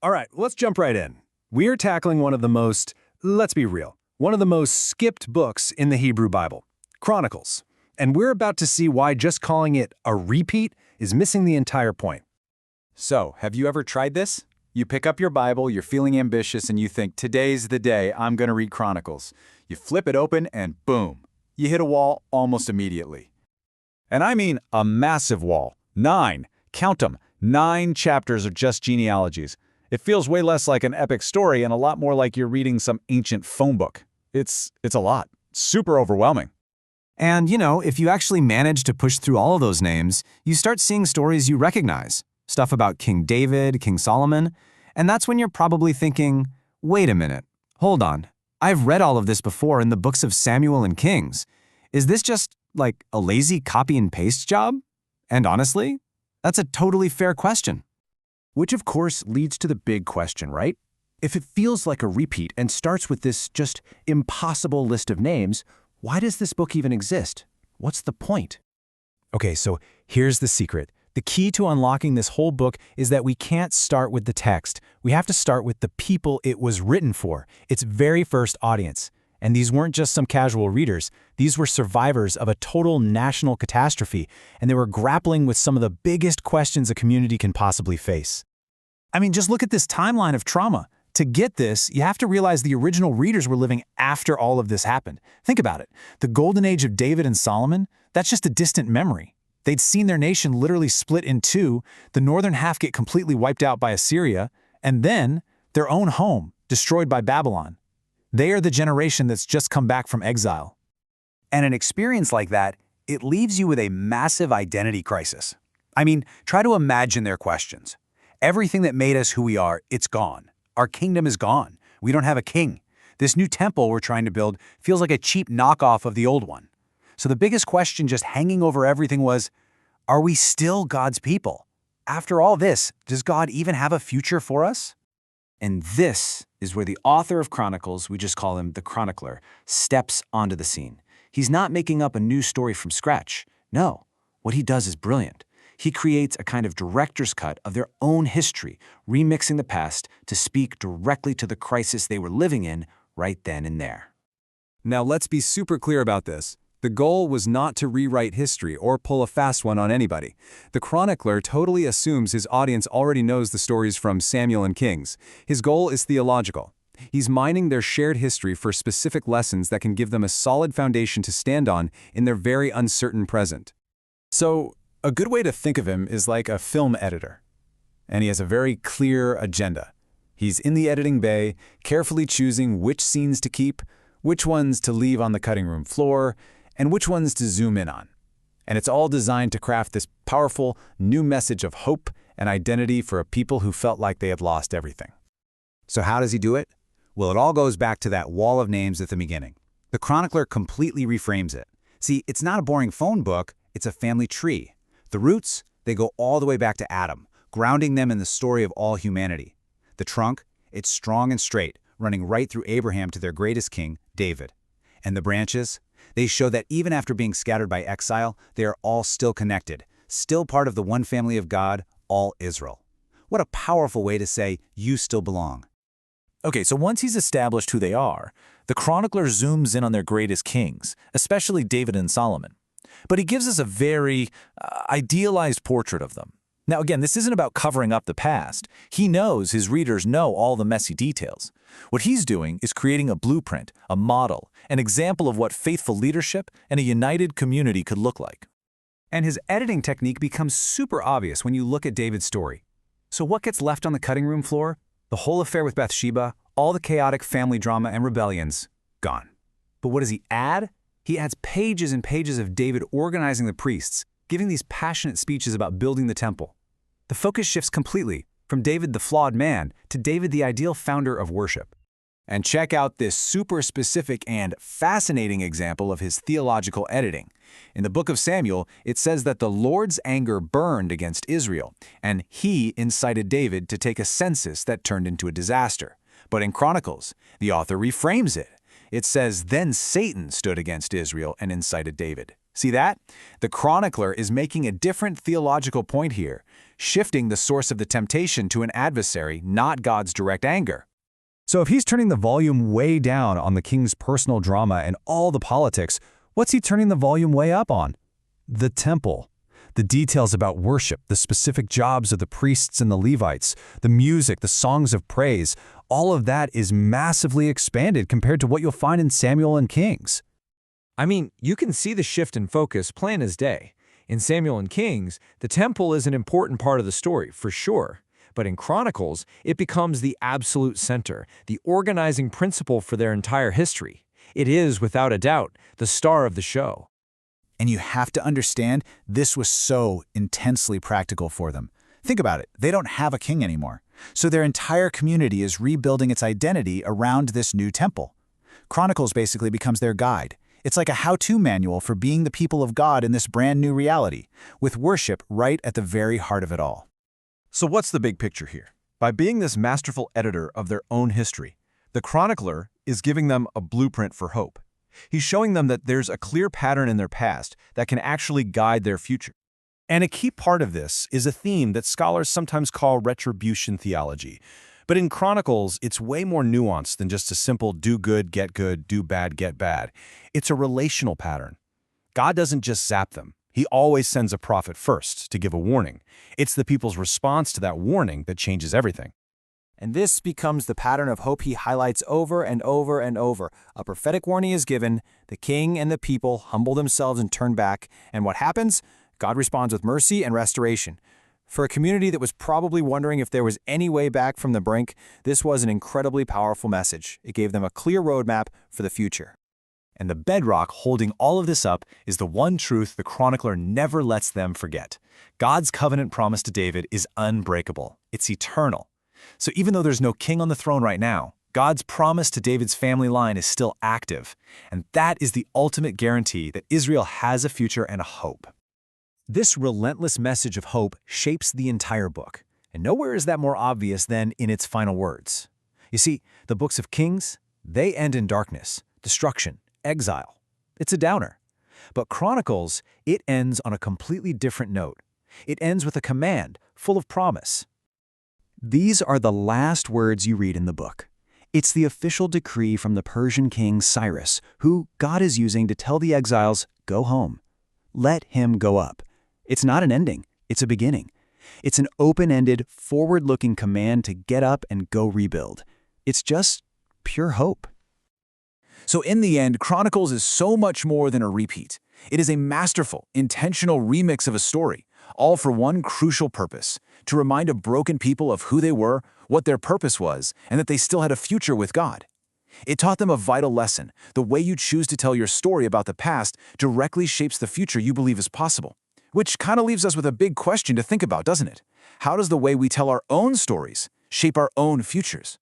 All right, let's jump right in. We're tackling one of the most, let's be real, one of the most skipped books in the Hebrew Bible, Chronicles. And we're about to see why just calling it a repeat is missing the entire point. So, have you ever tried this? You pick up your Bible, you're feeling ambitious, and you think, today's the day I'm going to read Chronicles. You flip it open, and boom, you hit a wall almost immediately. And I mean a massive wall. 9. Count them. 9 chapters of just genealogies. It feels way less like an epic story and a lot more like you're reading some ancient phone book. It's a lot. Super overwhelming. And, if you actually manage to push through all of those names, you start seeing stories you recognize. Stuff about King David, King Solomon, and that's when you're probably thinking, wait a minute, hold on. I've read all of this before in the books of Samuel and Kings. Is this just, like, a lazy copy and paste job? And honestly, that's a totally fair question. Which, of course, leads to the big question, right? If it feels like a repeat and starts with this just impossible list of names, why does this book even exist? What's the point? Okay, so here's the secret. The key to unlocking this whole book is that we can't start with the text. We have to start with the people it was written for, its very first audience. And these weren't just some casual readers. These were survivors of a total national catastrophe, and they were grappling with some of the biggest questions a community can possibly face. I mean, just look at this timeline of trauma. To get this, you have to realize the original readers were living after all of this happened. Think about it. The golden age of David and Solomon, that's just a distant memory. They'd seen their nation literally split in two, the northern half get completely wiped out by Assyria, and then their own home destroyed by Babylon. They are the generation that's just come back from exile. And an experience like that, it leaves you with a massive identity crisis. I mean, try to imagine their questions. Everything that made us who we are, it's gone. Our kingdom is gone. We don't have a king. This new temple we're trying to build feels like a cheap knockoff of the old one. So the biggest question just hanging over everything was, are we still God's people? After all this, does God even have a future for us? And this is where the author of Chronicles, we just call him the chronicler, steps onto the scene. He's not making up a new story from scratch. No, what he does is brilliant. He creates a kind of director's cut of their own history, remixing the past to speak directly to the crisis they were living in right then and there. Now let's be super clear about this. The goal was not to rewrite history or pull a fast one on anybody. The chronicler totally assumes his audience already knows the stories from Samuel and Kings. His goal is theological. He's mining their shared history for specific lessons that can give them a solid foundation to stand on in their very uncertain present. So, a good way to think of him is like a film editor. And he has a very clear agenda. He's in the editing bay, carefully choosing which scenes to keep, which ones to leave on the cutting room floor, and which ones to zoom in on. And it's all designed to craft this powerful new message of hope and identity for a people who felt like they had lost everything. So how does he do it? Well, it all goes back to that wall of names at the beginning. The chronicler completely reframes it. See, it's not a boring phone book, it's a family tree. The roots, they go all the way back to Adam, grounding them in the story of all humanity. The trunk, it's strong and straight, running right through Abraham to their greatest king, David. And the branches, they show that even after being scattered by exile, they are all still connected, still part of the one family of God, all Israel. What a powerful way to say, you still belong. Okay, so once he's established who they are, the chronicler zooms in on their greatest kings, especially David and Solomon. But he gives us a very idealized portrait of them. Now again, this isn't about covering up the past. He knows his readers know all the messy details. What he's doing is creating a blueprint, a model, an example of what faithful leadership and a united community could look like. And his editing technique becomes super obvious when you look at David's story. So what gets left on the cutting room floor? The whole affair with Bathsheba, all the chaotic family drama and rebellions, gone. But what does he add? He adds pages and pages of David organizing the priests, giving these passionate speeches about building the temple. The focus shifts completely from David the flawed man to David the ideal founder of worship. And check out this super specific and fascinating example of his theological editing. In the book of Samuel, it says that the Lord's anger burned against Israel, and he incited David to take a census that turned into a disaster. But in Chronicles, the author reframes it. It says, then Satan stood against Israel and incited David. See that? The chronicler is making a different theological point here, shifting the source of the temptation to an adversary, not God's direct anger. So if he's turning the volume way down on the king's personal drama and all the politics, what's he turning the volume way up on? The temple. The details about worship, the specific jobs of the priests and the Levites, the music, the songs of praise, all of that is massively expanded compared to what you'll find in Samuel and Kings. I mean, you can see the shift in focus plain as day. In Samuel and Kings, the temple is an important part of the story, for sure. But in Chronicles, it becomes the absolute center, the organizing principle for their entire history. It is, without a doubt, the star of the show. And you have to understand, this was so intensely practical for them. Think about it, they don't have a king anymore. So their entire community is rebuilding its identity around this new temple. Chronicles basically becomes their guide. It's like a how-to manual for being the people of God in this brand new reality, with worship right at the very heart of it all. So what's the big picture here? By being this masterful editor of their own history, the chronicler is giving them a blueprint for hope. He's showing them that there's a clear pattern in their past that can actually guide their future. And a key part of this is a theme that scholars sometimes call retribution theology. But in Chronicles, it's way more nuanced than just a simple do good, do bad, get bad. It's a relational pattern. God doesn't just zap them. He always sends a prophet first to give a warning. It's the people's response to that warning that changes everything. And this becomes the pattern of hope he highlights over and over and over. A prophetic warning is given, the king and the people humble themselves and turn back, and what happens? God responds with mercy and restoration. For a community that was probably wondering if there was any way back from the brink, this was an incredibly powerful message. It gave them a clear roadmap for the future. And the bedrock holding all of this up is the one truth the chronicler never lets them forget. God's covenant promise to David is unbreakable. It's eternal. So even though there's no king on the throne right now, God's promise to David's family line is still active. And that is the ultimate guarantee that Israel has a future and a hope. This relentless message of hope shapes the entire book, and nowhere is that more obvious than in its final words. You see, the books of Kings, they end in darkness, destruction, exile. It's a downer. But Chronicles, it ends on a completely different note. It ends with a command full of promise. These are the last words you read in the book. It's the official decree from the Persian king Cyrus, who God is using to tell the exiles, go home. Let him go up. It's not an ending, it's a beginning. It's an open-ended, forward-looking command to get up and go rebuild. It's just pure hope. So in the end, Chronicles is so much more than a repeat. It is a masterful, intentional remix of a story, all for one crucial purpose, to remind a broken people of who they were, what their purpose was, and that they still had a future with God. It taught them a vital lesson. The way you choose to tell your story about the past directly shapes the future you believe is possible. Which kind of leaves us with a big question to think about, doesn't it? How does the way we tell our own stories shape our own futures?